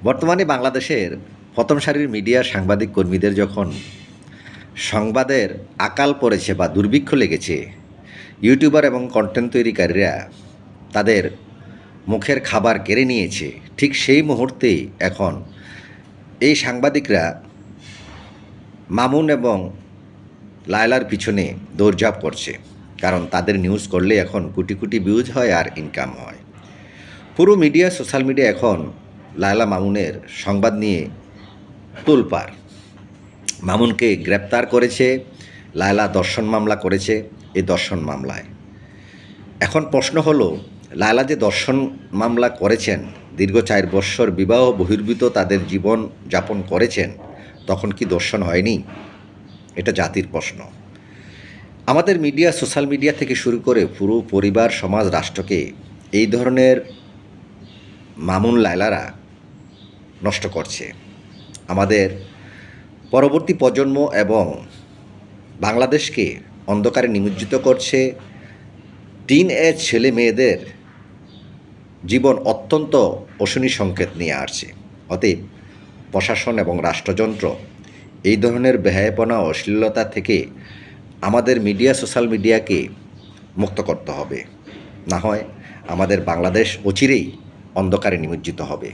বর্তমানে বাংলাদেশের প্রথম সারির মিডিয়ার সাংবাদিক কর্মীদের যখন সংবাদের আকাল পড়েছে বা দুর্ভিক্ষ লেগেছে, ইউটিউবার এবং কন্টেন্ট তৈরিকারীরা তাদের মুখের খাবার কেড়ে নিয়েছে, ঠিক সেই মুহূর্তেই এখন এই সাংবাদিকরা মামুন এবং লায়লার পিছনে দৌড়ঝাঁপ করছে। কারণ তাদের নিউজ করলে এখন কোটি কোটি ভিউজ হয় আর ইনকাম হয়। পুরো মিডিয়া, সোশ্যাল মিডিয়া এখন লায়লা মামুনের সংবাদ নিয়ে তোলপাড়। মামুনকে গ্রেপ্তার করেছে, লায়লা দর্শন মামলা করেছে। এই দর্শন মামলায় এখন প্রশ্ন হলো, লায়লা যে দর্শন মামলা করেছেন, দীর্ঘ 4 বৎসর বিবাহ বহির্ভূত তাদের জীবন যাপন করেছেন, তখন কি দর্শন হয়নি? এটা জাতির প্রশ্ন। আমাদের মিডিয়া, সোশ্যাল মিডিয়া থেকে শুরু করে পুরো পরিবার, সমাজ, রাষ্ট্রকে এই ধরনের মামুন লায়লারা নষ্ট করছে। আমাদের পরবর্তী প্রজন্ম এবং বাংলাদেশকে অন্ধকারে নিমজ্জিত করছে। টিন এজ ছেলে মেয়েদের জীবন অত্যন্ত অশনি সংকেত নিয়ে আসছে। অতএব প্রশাসন এবং রাষ্ট্রযন্ত্র এই ধরনের বেহায়াপনা ও অশ্লীলতা থেকে আমাদের মিডিয়া, সোশ্যাল মিডিয়াকে মুক্ত করতে হবে। না হয় আমাদের বাংলাদেশ অচিরেই অন্ধকারে নিমজ্জিত হবে।